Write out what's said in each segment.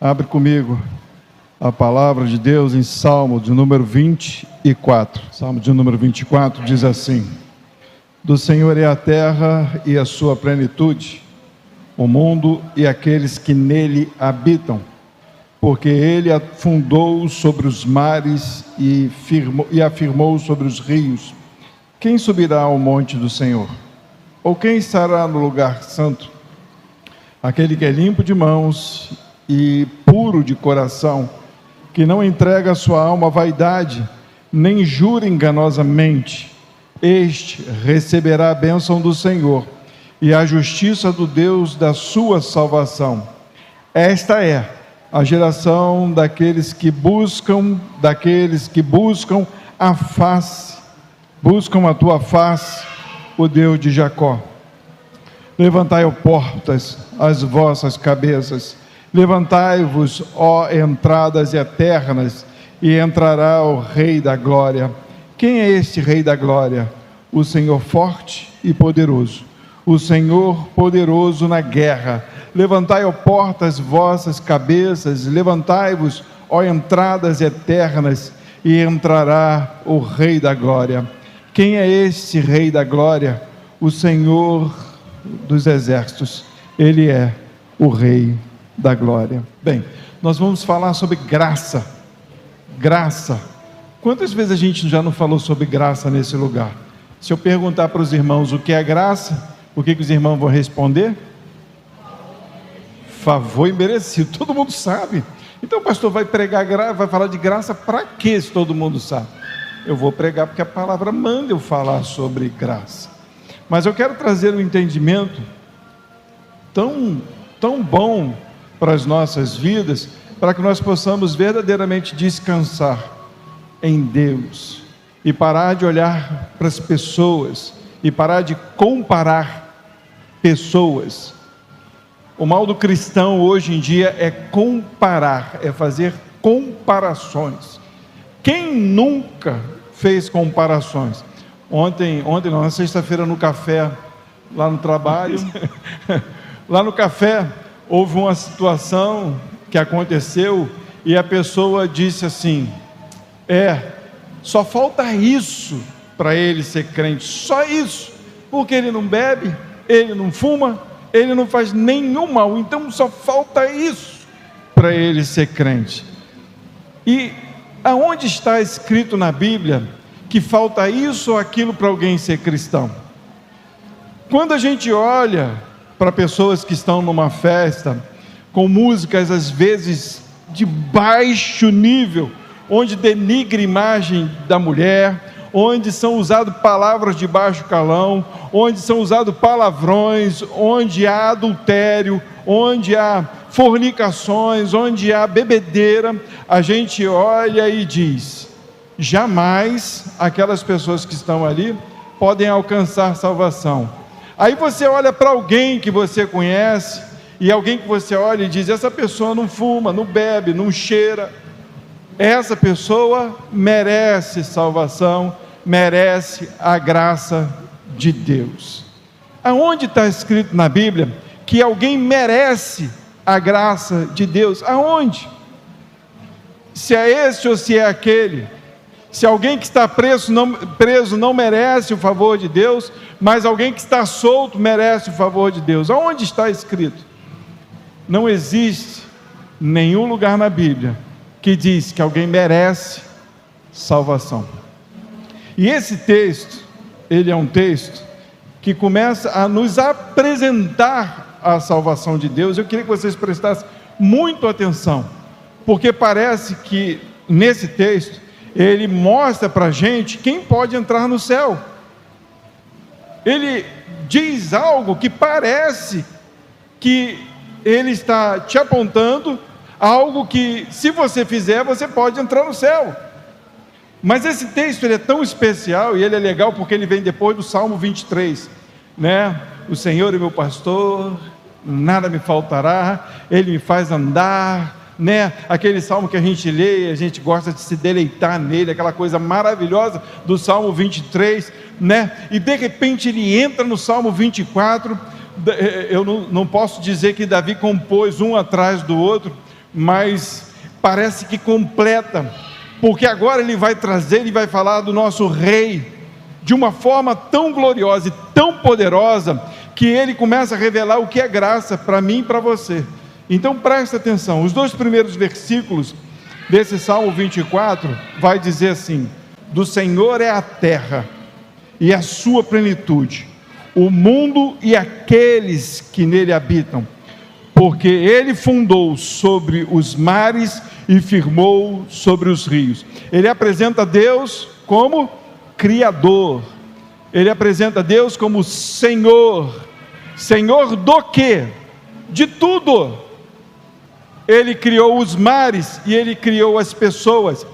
Abre comigo a palavra de Deus em Salmo de número 24. Salmo de número 24 diz assim: Do Senhor é a terra e a sua plenitude, o mundo e aqueles que nele habitam, porque ele afundou sobre os mares e afirmou sobre os rios. Quem subirá ao monte do Senhor? Ou quem estará no lugar santo? Aquele que é limpo de mãos e puro de coração, que não entrega a sua alma à vaidade, nem jura enganosamente. Este receberá a bênção do Senhor e a justiça do Deus da sua salvação. Esta é a geração daqueles que buscam a face, buscam a tua face, o Deus de Jacó. Levantai, ó portas, as vossas cabeças, levantai-vos, ó entradas eternas, e entrará o Rei da Glória. Quem é este Rei da Glória? O Senhor forte e poderoso, o Senhor poderoso na guerra. Levantai, ó portas, vossas cabeças, levantai-vos, ó entradas eternas, e entrará o Rei da Glória. Quem é este Rei da Glória? O Senhor dos exércitos. Ele é o Rei da Glória. Bem, nós vamos falar sobre graça. Graça. Quantas vezes a gente já não falou sobre graça nesse lugar? Se eu perguntar para os irmãos o que é graça, o que os irmãos vão responder? Favor imerecido. Todo mundo sabe. Então o pastor vai pregar graça, vai falar de graça para quê, se todo mundo sabe? Eu vou pregar porque a palavra manda eu falar sobre graça. Mas eu quero trazer um entendimento tão bom para as nossas vidas, para que nós possamos verdadeiramente descansar em Deus e parar de olhar para as pessoas e parar de comparar pessoas. O mal do cristão hoje em dia é comparar, é fazer comparações. Quem nunca fez comparações? Ontem não, na sexta-feira no café, lá no trabalho, lá no café, houve uma situação que aconteceu e a pessoa disse assim: só falta isso para ele ser crente, só isso, porque ele não bebe, ele não fuma, ele não faz nenhum mal, então só falta isso para ele ser crente. E aonde está escrito na Bíblia que falta isso ou aquilo para alguém ser cristão? Quando a gente olha para pessoas que estão numa festa, com músicas às vezes de baixo nível, onde denigre a imagem da mulher, onde são usadas palavras de baixo calão, onde são usados palavrões, onde há adultério, onde há fornicações, onde há bebedeira, a gente olha e diz: jamais aquelas pessoas que estão ali podem alcançar salvação. Aí você olha para alguém que você conhece, e alguém que você olha e diz: essa pessoa não fuma, não bebe, não cheira, essa pessoa merece salvação, merece a graça de Deus. Aonde está escrito na Bíblia que alguém merece a graça de Deus? Aonde? Se é esse ou se é aquele? Se alguém que está preso não merece o favor de Deus, mas alguém que está solto merece o favor de Deus. Aonde está escrito? Não existe nenhum lugar na Bíblia que diz que alguém merece salvação. E esse texto, ele é um texto que começa a nos apresentar a salvação de Deus. Eu queria que vocês prestassem muito atenção, porque parece que nesse texto ele mostra para a gente quem pode entrar no céu. Ele diz algo que parece que ele está te apontando algo que, se você fizer, você pode entrar no céu. Mas esse texto ele é tão especial e ele é legal porque ele vem depois do Salmo 23, né? O Senhor é meu pastor, nada me faltará, Ele me faz andar, né? Aquele salmo que a gente lê, a gente gosta de se deleitar nele, aquela coisa maravilhosa do Salmo 23, né? E de repente ele entra no Salmo 24. Eu não posso dizer que Davi compôs um atrás do outro, mas parece que completa, porque agora ele vai trazer e vai falar do nosso rei, de uma forma tão gloriosa e tão poderosa, que ele começa a revelar o que é graça para mim e para você. Então presta atenção, os 2 primeiros versículos desse Salmo 24, vai dizer assim: do Senhor é a terra e a sua plenitude, o mundo e aqueles que nele habitam, porque ele fundou sobre os mares e firmou sobre os rios. Ele apresenta Deus como Criador, ele apresenta Deus como Senhor. Senhor do quê? De tudo. Ele criou os mares e ele criou as pessoas,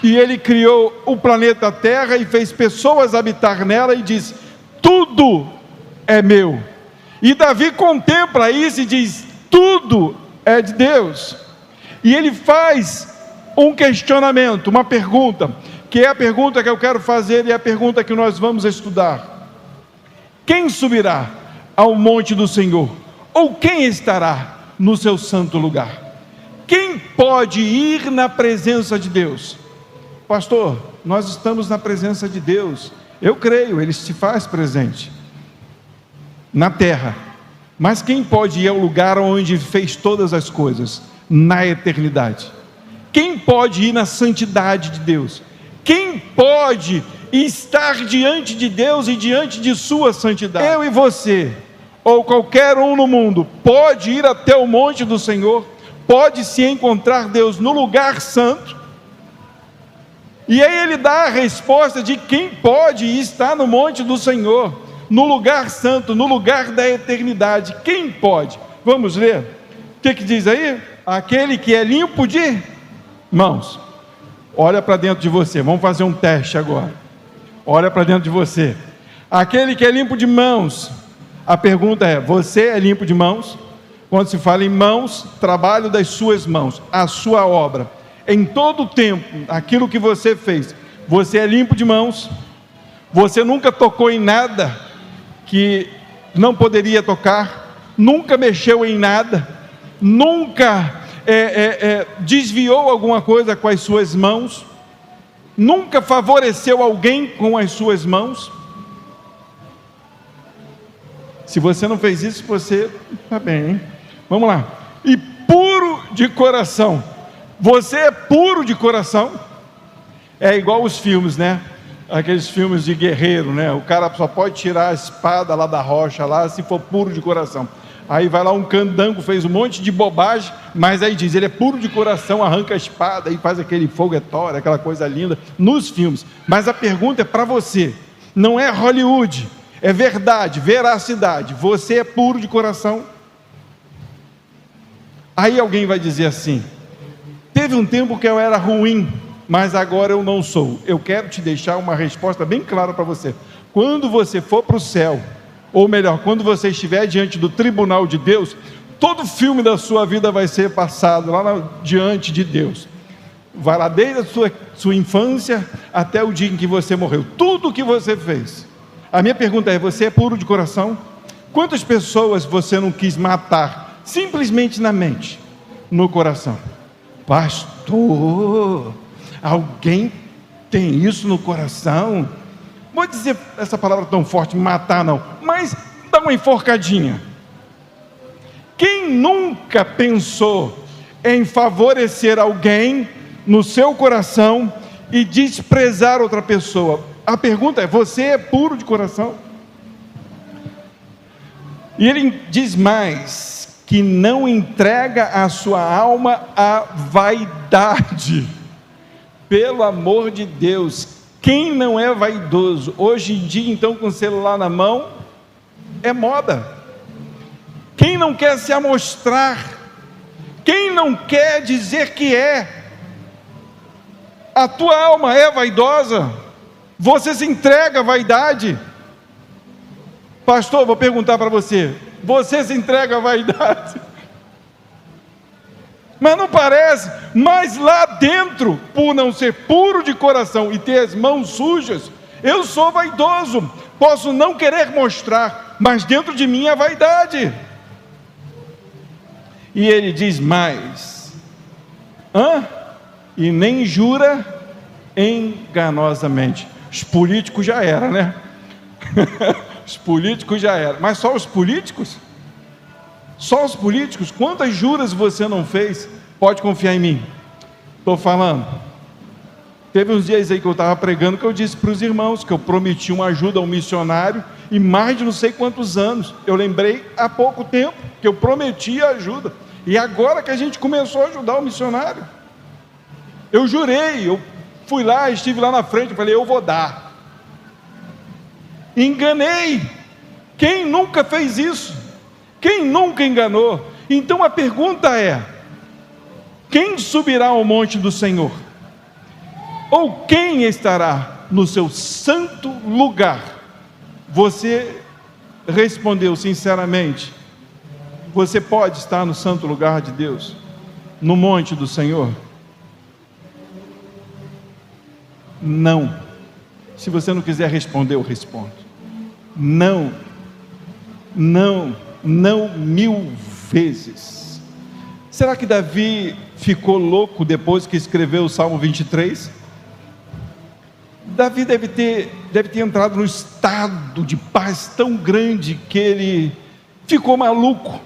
e ele criou o planeta Terra e fez pessoas habitar nela, e diz: tudo é meu. E Davi contempla isso e diz: tudo é de Deus. E ele faz um questionamento, uma pergunta, que é a pergunta que eu quero fazer e é a pergunta que nós vamos estudar: quem subirá ao monte do Senhor? Ou quem estará no seu santo lugar? Quem pode ir na presença de Deus? Pastor, nós estamos na presença de Deus. Eu creio, ele se faz presente na terra, mas quem pode ir ao lugar onde fez todas as coisas, na eternidade? Quem pode ir na santidade de Deus? Quem pode estar diante de Deus e diante de sua santidade? Eu e você, ou qualquer um no mundo, pode ir até o monte do Senhor, pode se encontrar Deus no lugar santo. E aí ele dá a resposta de quem pode estar no monte do Senhor, no lugar santo, no lugar da eternidade. Quem pode? Vamos ler. O que diz aí? Aquele que é limpo de mãos. Olha para dentro de você, vamos fazer um teste agora. Olha para dentro de você. Aquele que é limpo de mãos. A pergunta é: você é limpo de mãos? Quando se fala em mãos, trabalho das suas mãos, a sua obra. Em todo o tempo, aquilo que você fez, você é limpo de mãos? Você nunca tocou em nada que não poderia tocar? Nunca mexeu em nada? Nunca desviou alguma coisa com as suas mãos? Nunca favoreceu alguém com as suas mãos? Se você não fez isso, você está bem, hein? Vamos lá. E puro de coração. Você é puro de coração? É igual os filmes, né? Aqueles filmes de guerreiro, né? O cara só pode tirar a espada lá da rocha, lá, se for puro de coração. Aí vai lá um candango, fez um monte de bobagem, mas aí diz, ele é puro de coração, arranca a espada e faz aquele foguetório, aquela coisa linda, nos filmes. Mas a pergunta é para você, não é Hollywood, é verdade, veracidade. Você é puro de coração? Aí alguém vai dizer assim: teve um tempo que eu era ruim, mas agora eu não sou. Eu quero te deixar uma resposta bem clara para você. Quando você for para o céu, ou melhor, quando você estiver diante do tribunal de Deus, todo filme da sua vida vai ser passado lá diante de Deus. Vai lá desde a sua infância até o dia em que você morreu. Tudo o que você fez. A minha pergunta é: você é puro de coração? Quantas pessoas você não quis matar simplesmente na mente, no coração? Pastor, alguém tem isso no coração? Vou dizer essa palavra tão forte, matar não, mas dá uma enforcadinha. Quem nunca pensou em favorecer alguém no seu coração e desprezar outra pessoa? A pergunta é: você é puro de coração? E ele diz mais, que não entrega a sua alma à vaidade. Pelo amor de Deus, quem não é vaidoso? Hoje em dia, então, com o celular na mão, é moda. Quem não quer se amostrar? Quem não quer dizer que é? A tua alma é vaidosa? Você se entrega à vaidade? Pastor, vou perguntar para você: você se entrega à vaidade? Mas não parece, mas lá dentro, por não ser puro de coração e ter as mãos sujas, eu sou vaidoso. Posso não querer mostrar, mas dentro de mim é vaidade. E ele diz mais: E nem jura enganosamente. Os políticos já era, né? Os políticos já era. Mas só os políticos? Só os políticos? Quantas juras você não fez? Pode confiar em mim. Estou falando. Teve uns dias aí que eu estava pregando, que eu disse para os irmãos que eu prometi uma ajuda a um missionário, e mais de não sei quantos anos. Eu lembrei há pouco tempo que eu prometi a ajuda, e agora que a gente começou a ajudar o missionário, eu jurei, eu fui lá, estive lá na frente, eu falei, eu vou dar. Enganei. Quem nunca fez isso? Quem nunca enganou? Então a pergunta é: quem subirá ao monte do Senhor? Ou quem estará no seu santo lugar? Você respondeu sinceramente: você pode estar no santo lugar de Deus, no monte do Senhor? Não. Se você não quiser responder, eu respondo. Não. Não. Não 1000 vezes. Será que Davi ficou louco depois que escreveu o Salmo 23? Davi deve ter entrado num estado de paz tão grande que ele ficou maluco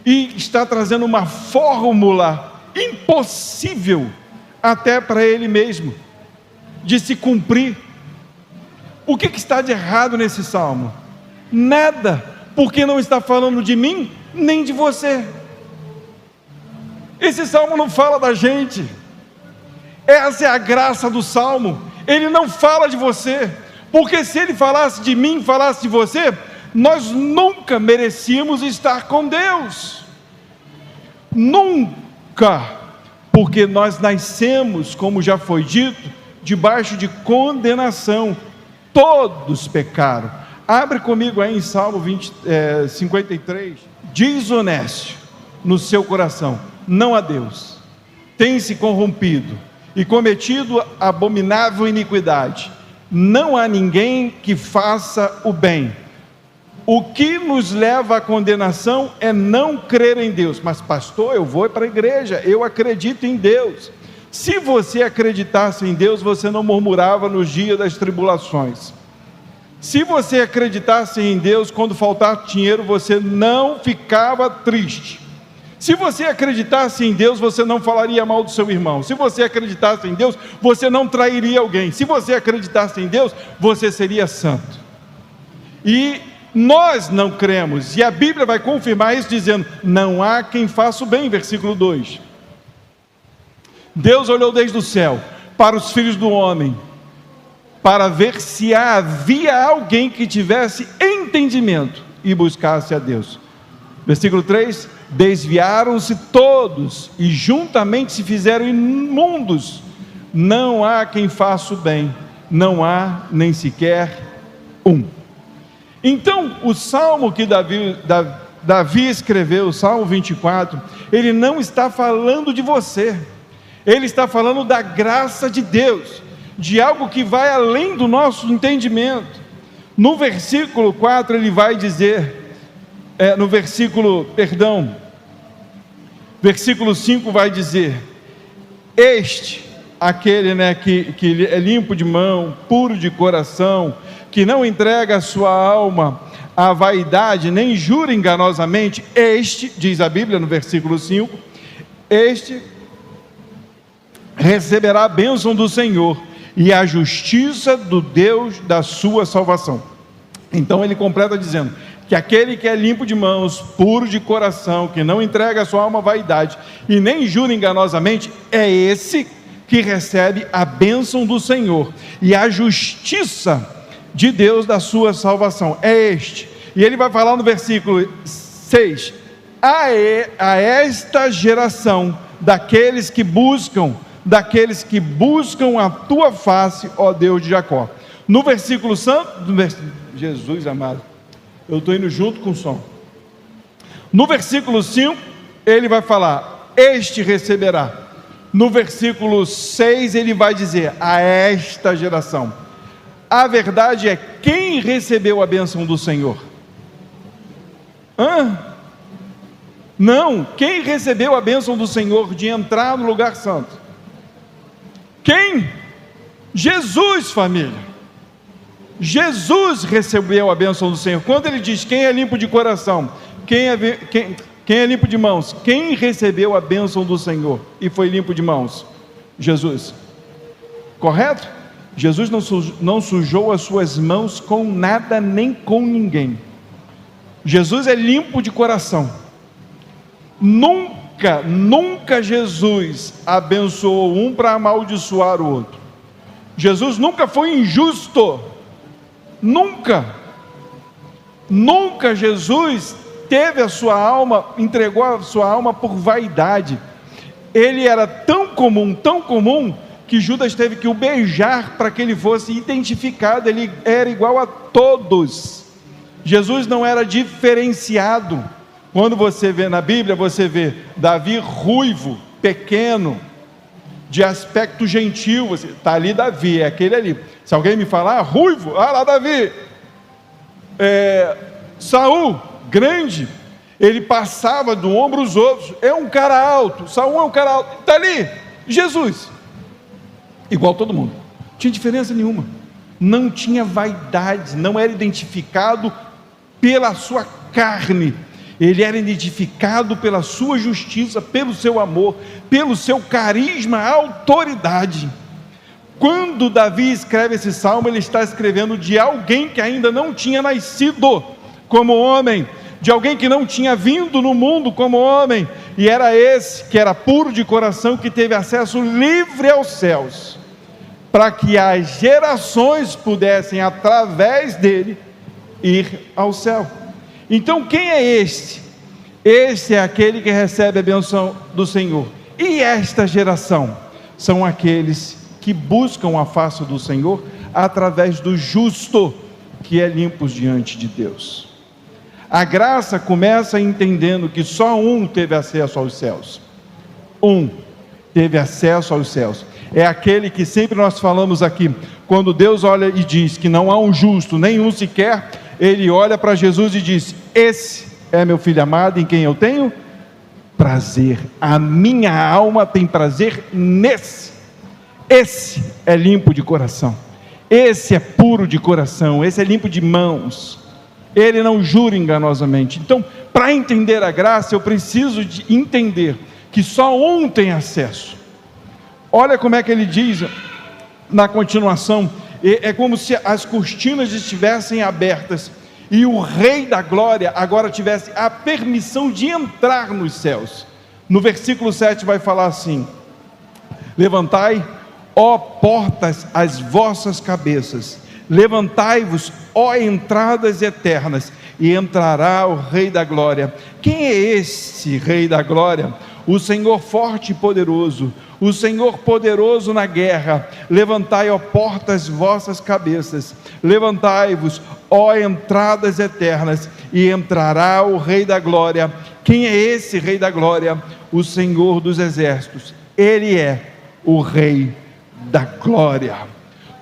e está trazendo uma fórmula impossível até para ele mesmo de se cumprir. O que está de errado nesse salmo? Nada, porque não está falando de mim nem de você. Esse salmo não fala da gente. Essa é a graça do salmo. Ele não fala de você, porque se ele falasse de mim, falasse de você, nós nunca merecíamos estar com Deus. Nunca, porque nós nascemos, como já foi dito, debaixo de condenação. Todos pecaram. Abre comigo aí em Salmo 53. Diz honesto no seu coração: não a Deus, tem se corrompido e cometido abominável iniquidade. Não há ninguém que faça o bem. O que nos leva à condenação é não crer em Deus. Mas pastor, eu vou para a igreja, eu acredito em Deus. Se você acreditasse em Deus, você não murmurava nos dias das tribulações. Se você acreditasse em Deus, quando faltasse dinheiro, você não ficava triste. Se você acreditasse em Deus, você não falaria mal do seu irmão. Se você acreditasse em Deus, você não trairia alguém. Se você acreditasse em Deus, você seria santo. E nós não cremos, e a Bíblia vai confirmar isso dizendo: não há quem faça o bem, versículo 2. Deus olhou desde o céu para os filhos do homem, para ver se havia alguém que tivesse entendimento e buscasse a Deus. Versículo 3: desviaram-se todos e juntamente se fizeram imundos, não há quem faça o bem, não há nem sequer um. Então o salmo que Davi escreveu, o Salmo 24, ele não está falando de você, ele está falando da graça de Deus, de algo que vai além do nosso entendimento. No versículo 4 ele vai dizer, versículo 5 vai dizer: aquele que é limpo de mão, puro de coração, que não entrega a sua alma à vaidade, nem jura enganosamente, diz a Bíblia no versículo 5, receberá a bênção do Senhor e a justiça do Deus da sua salvação. Então ele completa dizendo que aquele que é limpo de mãos, puro de coração, que não entrega a sua alma à vaidade e nem jura enganosamente, é esse que recebe a bênção do Senhor e a justiça de Deus da sua salvação. E ele vai falar no versículo 6: a esta geração daqueles que buscam a tua face, ó Deus de Jacó. No versículo santo, Jesus amado, eu estou indo junto com o som. No versículo 5, ele vai falar: este receberá. No versículo 6, ele vai dizer: a esta geração. A verdade é, quem recebeu a bênção do Senhor? Não, quem recebeu a bênção do Senhor de entrar no lugar santo? Quem? Jesus, família. Jesus recebeu a bênção do Senhor. Quando ele diz: quem é limpo de coração, quem é limpo de mãos, quem recebeu a bênção do Senhor e foi limpo de mãos? Jesus. Correto? Jesus não sujou as suas mãos com nada nem com ninguém. Jesus é limpo de coração. Nunca Jesus abençoou um para amaldiçoar o outro. Jesus nunca foi injusto. Nunca Jesus teve a sua alma, entregou a sua alma por vaidade. Ele era tão comum, que Judas teve que o beijar para que ele fosse identificado. Ele era igual a todos. Jesus não era diferenciado. Quando você vê na Bíblia, você vê Davi ruivo, pequeno, de aspecto gentil. Você está ali Davi, é aquele ali. Se alguém me falar ruivo, lá Davi. Saul, grande, ele passava do ombro os outros. É um cara alto. Saul é um cara alto. Está ali Jesus, igual todo mundo, não tinha diferença nenhuma, não tinha vaidade, não era identificado pela sua carne, ele era identificado pela sua justiça, pelo seu amor, pelo seu carisma, autoridade. Quando Davi escreve esse salmo, ele está escrevendo de alguém que ainda não tinha nascido como homem, de alguém que não tinha vindo no mundo como homem, e era esse que era puro de coração, que teve acesso livre aos céus, para que as gerações pudessem, através dele, ir ao céu. Então quem é este? Este é aquele que recebe a bênção do Senhor. E esta geração são aqueles que buscam a face do Senhor através do justo, que é limpos diante de Deus. A graça começa entendendo que só um teve acesso aos céus. Um teve acesso aos céus. É aquele que sempre nós falamos aqui, quando Deus olha e diz que não há um justo, nenhum sequer, ele olha para Jesus e diz: esse é meu filho amado, em quem eu tenho prazer. A minha alma tem prazer nesse. Esse é limpo de coração. Esse é puro de coração. Esse é limpo de mãos. Ele não jura enganosamente. Então, para entender a graça, eu preciso de entender que só um tem acesso. Olha como é que ele diz na continuação. É como se as cortinas estivessem abertas e o Rei da Glória agora tivesse a permissão de entrar nos céus. No versículo 7 vai falar assim: levantai, ó portas, as vossas cabeças, levantai-vos, ó entradas eternas, e entrará o Rei da Glória. Quem é esse Rei da Glória? O Senhor forte e poderoso, o Senhor poderoso na guerra. Levantai, ó portas, vossas cabeças, levantai-vos, ó entradas eternas, e entrará o Rei da Glória. Quem é esse Rei da Glória? O Senhor dos exércitos. Ele é o Rei da Glória.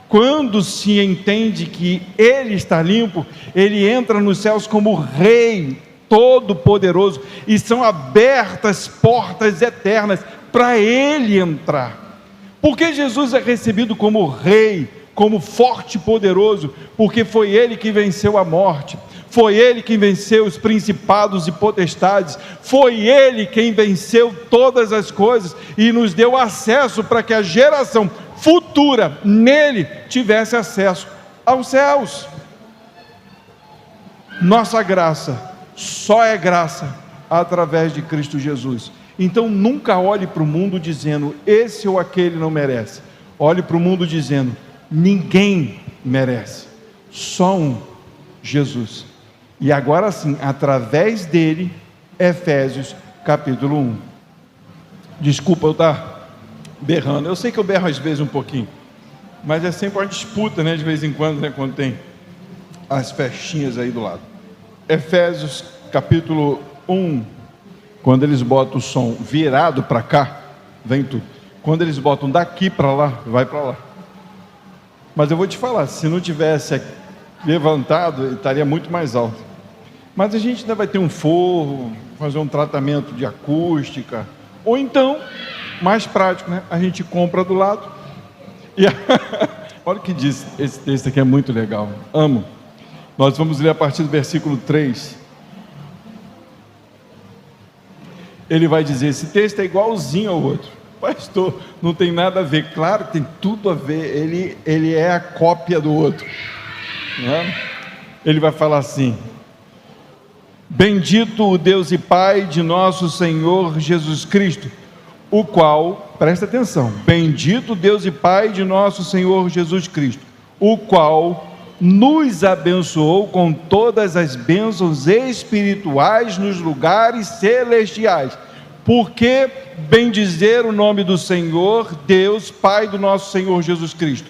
Quando se entende que Ele está limpo, Ele entra nos céus como Rei Todo-Poderoso, e são abertas portas eternas para Ele entrar. Porque Jesus é recebido como Rei, como forte e poderoso? Porque foi Ele que venceu a morte, foi Ele quem venceu os principados e potestades, foi Ele quem venceu todas as coisas e nos deu acesso para que a geração futura nele tivesse acesso aos céus. Nossa graça só é graça através de Cristo Jesus. Então nunca olhe para o mundo dizendo esse ou aquele não merece. Olhe para o mundo dizendo ninguém merece, só um, Jesus. E agora sim, através dele, Efésios capítulo 1. Desculpa eu estar berrando, eu sei que eu berro às vezes um pouquinho, mas é sempre uma disputa, né, de vez em quando, né, quando tem as festinhas aí do lado. Efésios capítulo 1, quando eles botam o som virado para cá, vem tudo. Quando eles botam daqui para lá, vai para lá. Mas eu vou te falar, se não tivesse levantado, estaria muito mais alto. Mas a gente ainda vai ter um forro, fazer um tratamento de acústica, ou então, mais prático, né? A gente compra do lado. E olha o que diz, esse texto aqui é muito legal, amo. Nós vamos ler a partir do versículo 3. Ele vai dizer, esse texto é igualzinho ao outro. Pastor, não tem nada a ver. Claro que tem tudo a ver, ele é a cópia do outro, né? Ele vai falar assim: bendito o Deus e Pai de nosso Senhor Jesus Cristo, o qual, presta atenção, bendito Deus e Pai de nosso Senhor Jesus Cristo, o qual nos abençoou com todas as bênçãos espirituais nos lugares celestiais. Porque bendizer o nome do Senhor, Deus, Pai do nosso Senhor Jesus Cristo?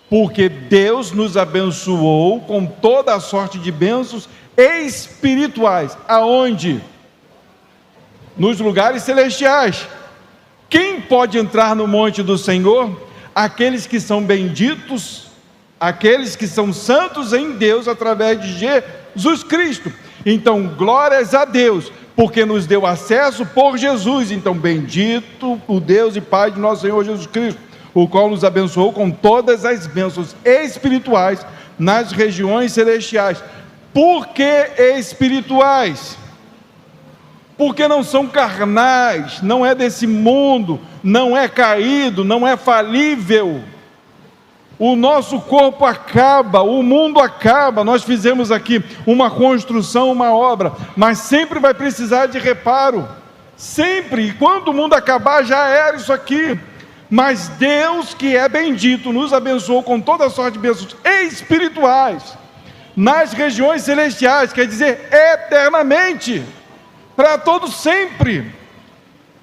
Porque Deus nos abençoou com toda a sorte de bênçãos espirituais. Aonde? Nos lugares celestiais. Quem pode entrar no monte do Senhor? Aqueles que são benditos, aqueles que são santos em Deus através de Jesus Cristo. Então, glórias a Deus, porque nos deu acesso por Jesus. Então, bendito o Deus e Pai de nosso Senhor Jesus Cristo, o qual nos abençoou com todas as bênçãos espirituais nas regiões celestiais. Por que espirituais? Porque não são carnais, não é desse mundo, não é caído, não é falível. O nosso corpo acaba, o mundo acaba. Nós fizemos aqui uma construção, uma obra, mas sempre vai precisar de reparo, sempre. E quando o mundo acabar, já era isso aqui. Mas Deus, que é bendito, nos abençoou com toda a sorte de bênçãos espirituais nas regiões celestiais, quer dizer, eternamente, para todos sempre.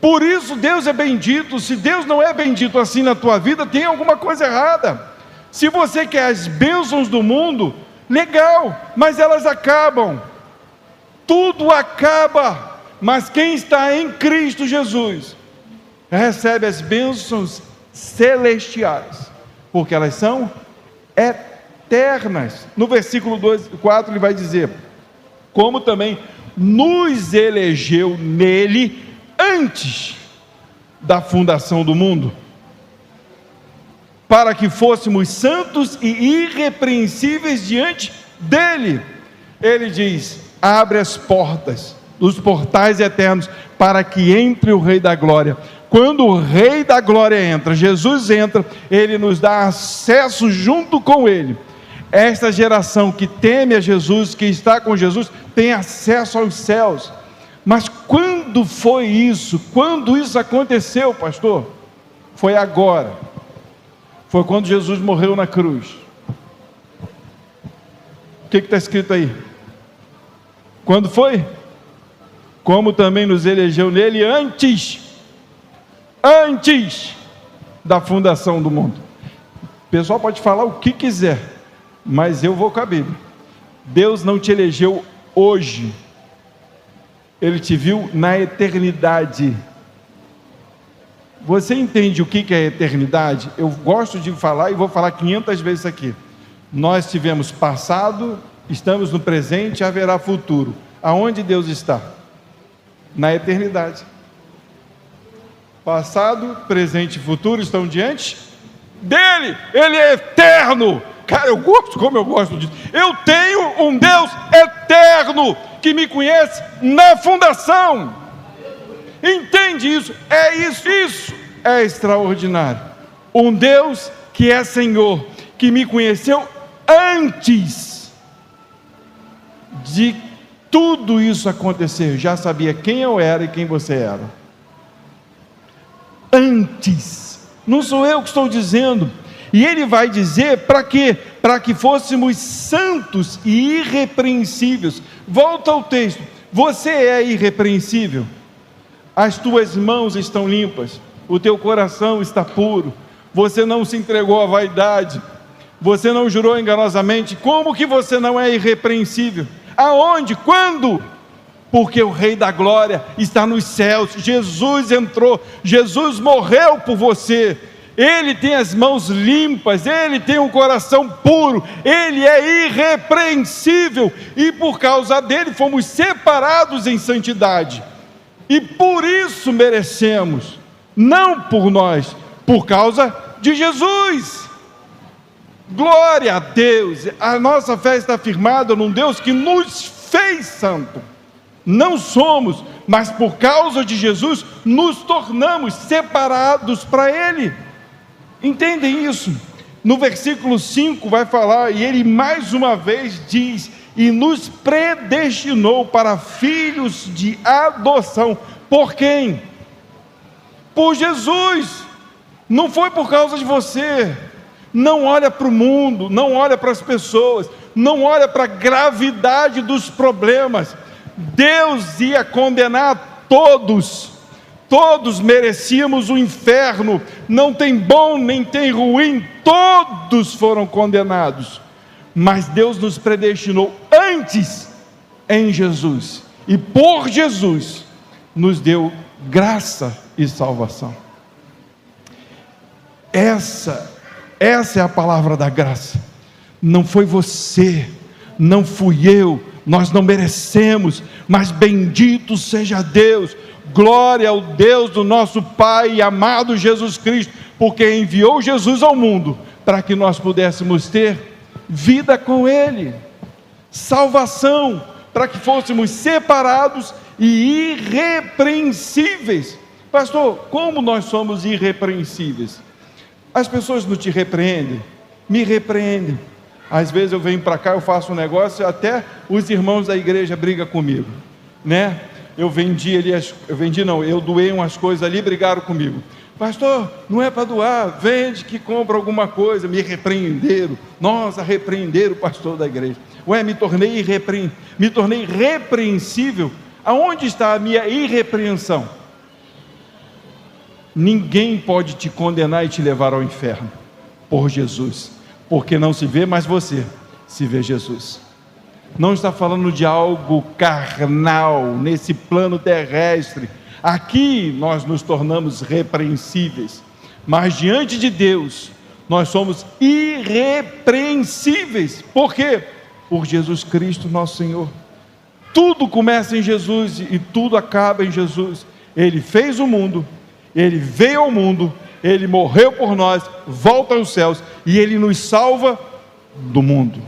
Por isso Deus é bendito. Se Deus não é bendito assim na tua vida, tem alguma coisa errada. Se você quer as bênçãos do mundo, legal, mas elas acabam, tudo acaba. Mas quem está em Cristo Jesus recebe as bênçãos celestiais, porque elas são eternas. No versículo 4 ele vai dizer, como também nos elegeu nele antes da fundação do mundo, para que fôssemos santos e irrepreensíveis diante dele. Ele diz, abre as portas dos portais eternos, para que entre o Rei da Glória. Quando o Rei da Glória entra, Jesus entra, ele nos dá acesso junto com ele. Esta geração que teme a Jesus, que está com Jesus, tem acesso aos céus. Mas quando foi isso? Quando isso aconteceu, pastor? Foi agora. Foi quando Jesus morreu na cruz. O que está escrito aí? Quando foi? Como também nos elegeu nele antes da fundação do mundo. O pessoal pode falar o que quiser, mas eu vou com a Bíblia. Deus não te elegeu hoje, Ele te viu na eternidade. Você entende o que é eternidade? Eu gosto de falar e vou falar 500 vezes aqui. Nós tivemos passado, estamos no presente, haverá futuro. Aonde Deus está? Na eternidade. Passado, presente e futuro estão diante dele. Ele é eterno. Cara, como eu gosto disso. Eu tenho um Deus eterno que me conhece na fundação. Entende isso? É isso é extraordinário. Um Deus que é Senhor, que me conheceu antes de tudo isso acontecer, já sabia quem eu era e quem você era. Antes, não sou eu que estou dizendo. E ele vai dizer para quê? Para que fôssemos santos e irrepreensíveis. Volta ao texto. Você é irrepreensível? As tuas mãos estão limpas, o teu coração está puro, você não se entregou à vaidade, você não jurou enganosamente. Como que você não é irrepreensível? Aonde? Quando? Porque o Rei da Glória está nos céus. Jesus entrou, Jesus morreu por você. Ele tem as mãos limpas, ele tem um coração puro, ele é irrepreensível, e por causa dele fomos separados em santidade. e por isso merecemos, não por nós, por causa de Jesus. Glória a Deus. A nossa fé está firmada num Deus que nos fez santo. Não somos, mas por causa de Jesus nos tornamos separados para Ele. Entendem isso? No versículo 5 vai falar, e ele mais uma vez diz: e nos predestinou para filhos de adoção. Por quem? Por Jesus. Não foi por causa de você. Não olha para o mundo, não olha para as pessoas, não olha para a gravidade dos problemas. Deus ia condenar todos. Todos merecíamos o inferno. Não tem bom nem tem ruim. Todos foram condenados. Mas Deus nos predestinou antes em Jesus. E por Jesus nos deu graça e salvação. Essa é a palavra da graça. Não foi você, não fui eu, nós não merecemos, mas bendito seja Deus, glória ao Deus do nosso Pai e amado Jesus Cristo, porque enviou Jesus ao mundo, para que nós pudéssemos ter vida com Ele, salvação, para que fôssemos separados e irrepreensíveis. Pastor, como nós somos irrepreensíveis? As pessoas não te repreendem? Me repreendem. Às vezes eu venho para cá, eu faço um negócio, até os irmãos da igreja brigam comigo, né? Eu doei umas coisas ali, brigaram comigo. Pastor, não é para doar, vende que compra alguma coisa. Me repreenderam. Nossa, repreenderam o pastor da igreja. Me tornei irrepreensível. Aonde está a minha irrepreensão? Ninguém pode te condenar e te levar ao inferno, por Jesus, porque não se vê mais você, se vê Jesus. Não está falando de algo carnal, nesse plano terrestre. Aqui nós nos tornamos repreensíveis, mas diante de Deus, nós somos irrepreensíveis. Por quê? Por Jesus Cristo nosso Senhor. Tudo começa em Jesus e tudo acaba em Jesus. Ele fez o mundo, Ele veio ao mundo, Ele morreu por nós, volta aos céus, e Ele nos salva do mundo.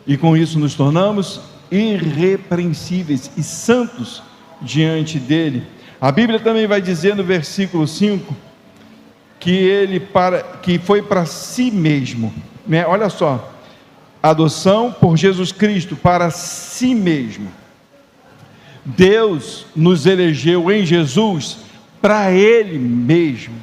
E com isso nos tornamos irrepreensíveis e santos diante dEle. A Bíblia também vai dizer no versículo 5, que foi para si mesmo, né? Olha só, adoção por Jesus Cristo para si mesmo. Deus nos elegeu em Jesus para Ele mesmo.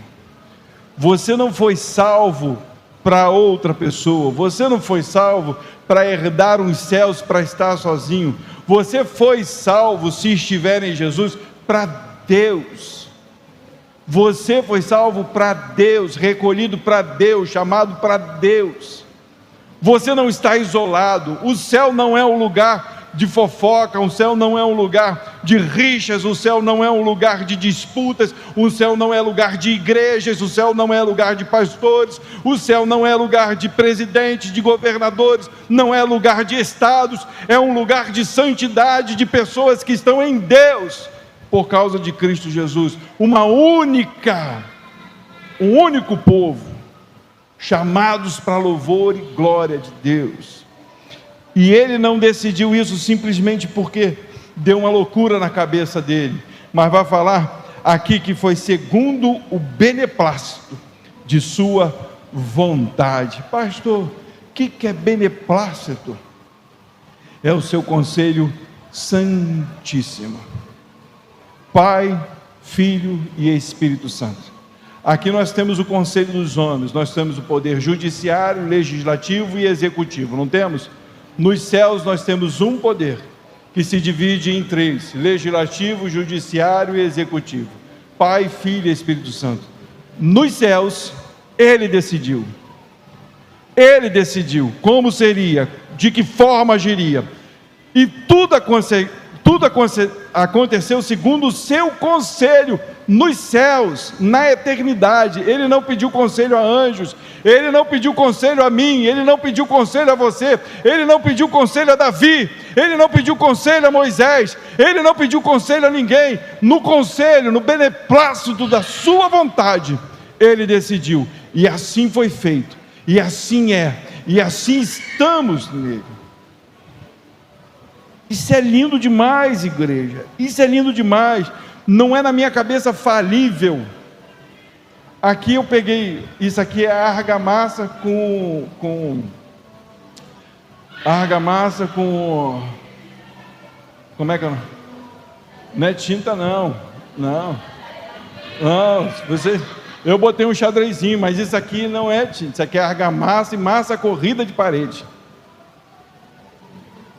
Você não foi salvo para outra pessoa, você não foi salvo para herdar os céus, para estar sozinho. Você foi salvo, se estiver em Jesus, para Deus. Você foi salvo para Deus, recolhido para Deus, chamado para Deus. Você não está isolado. O céu não é um lugar de fofoca, o céu não é um lugar de rixas, o céu não é um lugar de disputas, o céu não é lugar de igrejas, o céu não é lugar de pastores, o céu não é lugar de presidentes, de governadores, não é lugar de estados, é um lugar de santidade, de pessoas que estão em Deus, por causa de Cristo Jesus. Um único povo, chamados para louvor e glória de Deus. E ele não decidiu isso simplesmente porque deu uma loucura na cabeça dele, mas vai falar aqui que foi segundo o beneplácito de sua vontade. Pastor, o que é beneplácito? É o seu conselho santíssimo. Pai, Filho e Espírito Santo. Aqui nós temos o conselho dos homens, nós temos o poder judiciário, legislativo e executivo, não temos? Nos céus nós temos um poder, que se divide em três: legislativo, judiciário e executivo. Pai, Filho e Espírito Santo. Nos céus, Ele decidiu como seria, de que forma agiria, e tudo aconteceu segundo o seu conselho nos céus, na eternidade. Ele não pediu conselho a anjos, ele não pediu conselho a mim, ele não pediu conselho a você, ele não pediu conselho a Davi, ele não pediu conselho a Moisés, ele não pediu conselho a ninguém. No conselho, no beneplácito da sua vontade, ele decidiu, e assim foi feito, e assim é, e assim estamos nele. Isso é lindo demais, igreja, isso é lindo demais. Não é na minha cabeça falível. Aqui eu peguei, isso aqui é argamassa como é que não é tinta não, eu botei um xadrezinho, mas isso aqui não é tinta, isso aqui é argamassa e massa corrida de parede.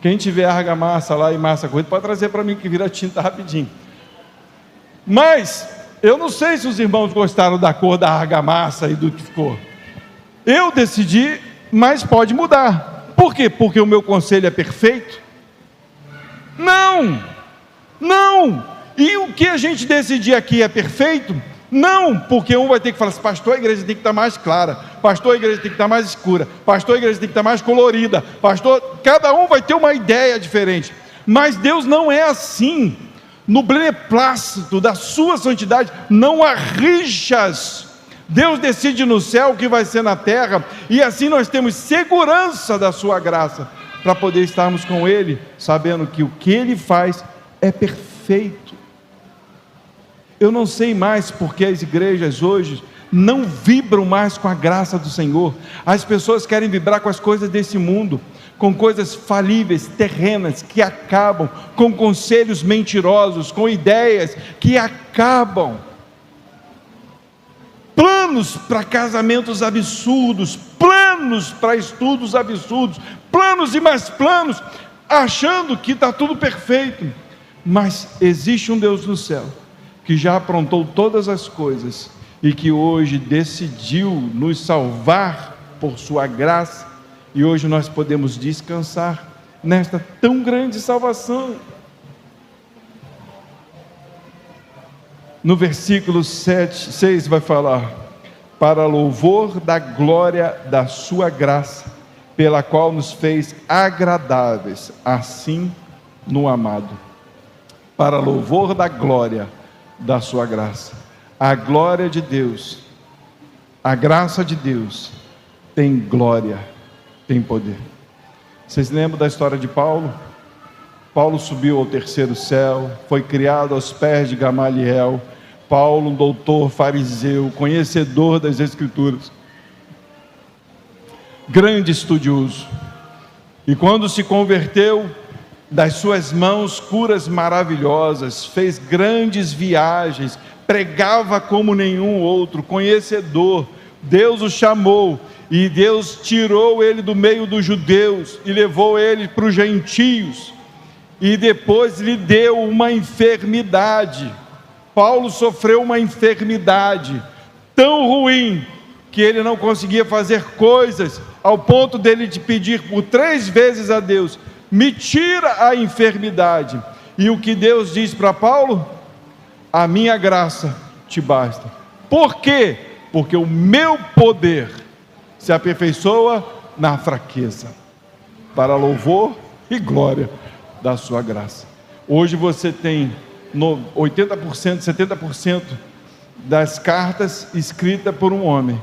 Quem tiver argamassa lá e massa corrida, pode trazer para mim que vira tinta rapidinho. Mas eu não sei se os irmãos gostaram da cor da argamassa e do que ficou. Eu decidi, mas pode mudar. Por quê? Porque o meu conselho é perfeito? Não. E o que a gente decidir aqui é perfeito? Não, porque um vai ter que falar assim: pastor, a igreja tem que estar mais clara, pastor, a igreja tem que estar mais escura, pastor, a igreja tem que estar mais colorida, pastor, cada um vai ter uma ideia diferente. Mas Deus não é assim. No beneplácito da sua santidade não há rixas. Deus decide no céu o que vai ser na terra, e assim nós temos segurança da sua graça, para poder estarmos com Ele, sabendo que o que Ele faz é perfeito. Eu não sei mais porque as igrejas hoje não vibram mais com a graça do Senhor. As pessoas querem vibrar com as coisas desse mundo, com coisas falíveis, terrenas, que acabam, com conselhos mentirosos, com ideias que acabam, planos para casamentos absurdos, planos para estudos absurdos, planos e mais planos, achando que está tudo perfeito. Mas existe um Deus no céu, que já aprontou todas as coisas, e que hoje decidiu nos salvar por sua graça, e hoje nós podemos descansar nesta tão grande salvação. No versículo 6 vai falar: para louvor da glória da sua graça, pela qual nos fez agradáveis, assim no amado. Para louvor da glória da sua graça. A glória de Deus, a graça de Deus tem glória, tem poder. Vocês lembram da história de Paulo? Paulo subiu ao terceiro céu, foi criado aos pés de Gamaliel. Paulo, um doutor fariseu, conhecedor das Escrituras, grande estudioso, e quando se converteu, das suas mãos curas maravilhosas, fez grandes viagens, pregava como nenhum outro, conhecedor. Deus o chamou, e Deus tirou ele do meio dos judeus, e levou ele para os gentios, e depois lhe deu uma enfermidade. Paulo sofreu uma enfermidade tão ruim, que ele não conseguia fazer coisas, ao ponto dele de pedir por 3 vezes a Deus: me tira a enfermidade. E o que Deus diz para Paulo? A minha graça te basta. Por quê? Porque o meu poder se aperfeiçoa na fraqueza, para louvor e glória da sua graça. Hoje você tem 80%, 70% das cartas escritas por um homem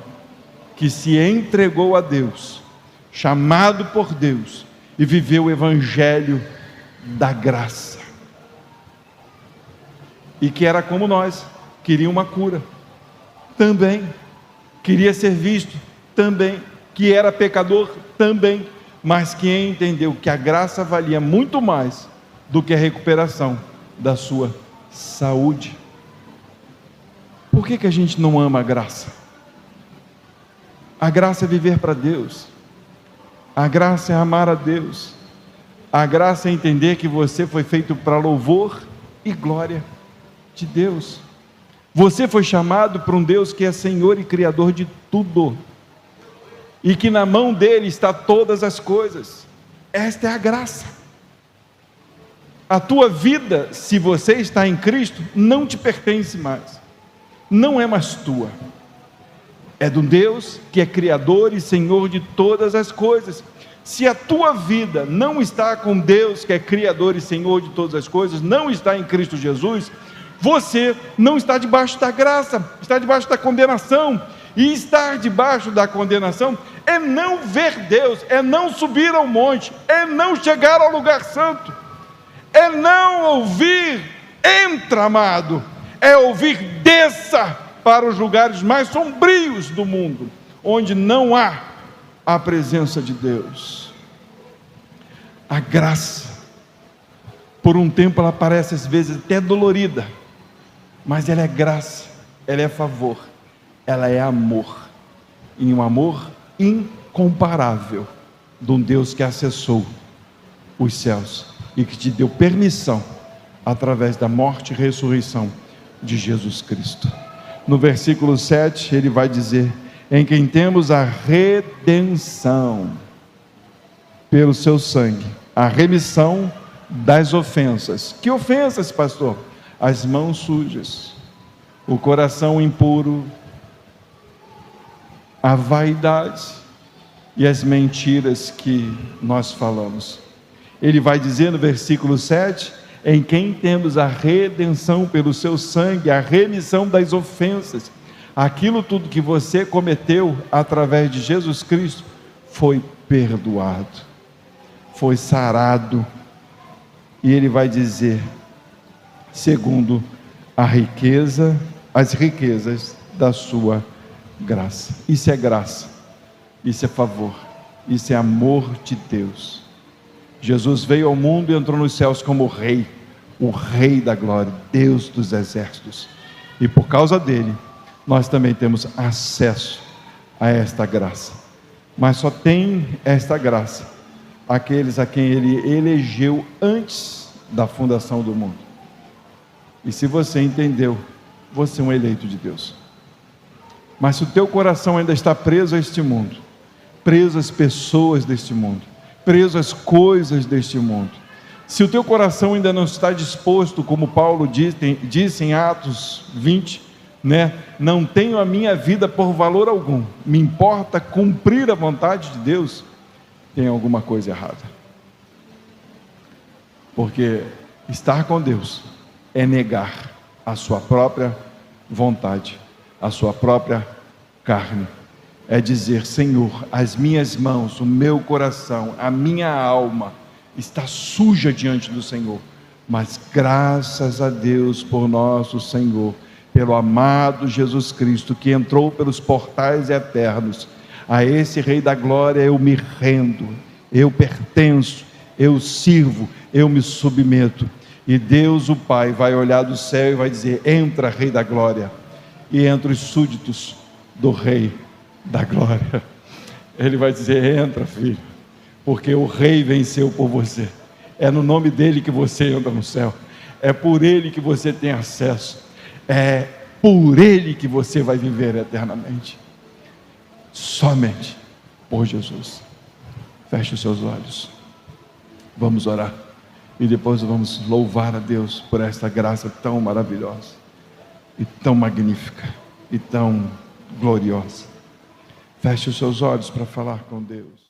que se entregou a Deus, chamado por Deus, e viveu o evangelho da graça, e que era como nós, queria uma cura também, queria ser visto também, que era pecador também, mas que entendeu que a graça valia muito mais do que a recuperação da sua saúde. Por que a gente não ama a graça? A graça é viver para Deus, a graça é amar a Deus, a graça é entender que você foi feito para louvor e glória de Deus. Você foi chamado para um Deus que é Senhor e Criador de tudo, e que na mão dele está todas as coisas. Esta é a graça. A tua vida, se você está em Cristo, não te pertence mais. não é mais tua, é do Deus que é Criador e Senhor de todas as coisas. Se a tua vida não está com Deus que é Criador e Senhor de todas as coisas, não está em Cristo Jesus, você não está debaixo da graça, está debaixo da condenação. E estar debaixo da condenação é não ver Deus, é não subir ao monte, é não chegar ao lugar santo, é não ouvir, entra, amado, é ouvir, desça para os lugares mais sombrios do mundo, onde não há a presença de Deus. A graça, por um tempo ela parece às vezes até dolorida, mas ela é graça, ela é favor, ela é amor, e um amor incomparável, de um Deus que acessou os céus, e que te deu permissão, através da morte e ressurreição de Jesus Cristo. No versículo 7, ele vai dizer, em quem temos a redenção, pelo seu sangue, a remissão das ofensas. Que ofensas, pastor? As mãos sujas, o coração impuro, a vaidade e as mentiras que nós falamos. Ele vai dizer no versículo 7, em quem temos a redenção pelo seu sangue, a remissão das ofensas. Aquilo tudo que você cometeu através de Jesus Cristo foi perdoado, foi sarado. E ele vai dizer, segundo as riquezas da sua graça. Isso é graça, isso é favor, isso é amor de Deus. Jesus veio ao mundo e entrou nos céus como rei, o rei da glória, Deus dos exércitos, e por causa dele nós também temos acesso a esta graça. Mas só tem esta graça aqueles a quem ele elegeu antes da fundação do mundo. E se você entendeu, você é um eleito de Deus. Mas se o teu coração ainda está preso a este mundo, preso às pessoas deste mundo, preso às coisas deste mundo, se o teu coração ainda não está disposto, como Paulo disse em Atos 20, não tenho a minha vida por valor algum, me importa cumprir a vontade de Deus, tem alguma coisa errada. Porque estar com Deus é negar a sua própria vontade, a sua própria carne. É dizer, Senhor, as minhas mãos, o meu coração, a minha alma está suja diante do Senhor, mas graças a Deus por nosso Senhor, pelo amado Jesus Cristo, que entrou pelos portais eternos, a esse Rei da Glória eu me rendo, eu pertenço, eu sirvo, eu me submeto. E Deus o Pai vai olhar do céu e vai dizer, entra, Rei da Glória. E entra os súditos do Rei da Glória. Ele vai dizer, entra, filho, porque o Rei venceu por você. É no nome dele que você entra no céu, é por ele que você tem acesso, é por ele que você vai viver eternamente, somente por Jesus. Feche os seus olhos, vamos orar, e depois vamos louvar a Deus por esta graça tão maravilhosa, e tão magnífica, e tão gloriosa. Feche os seus olhos para falar com Deus.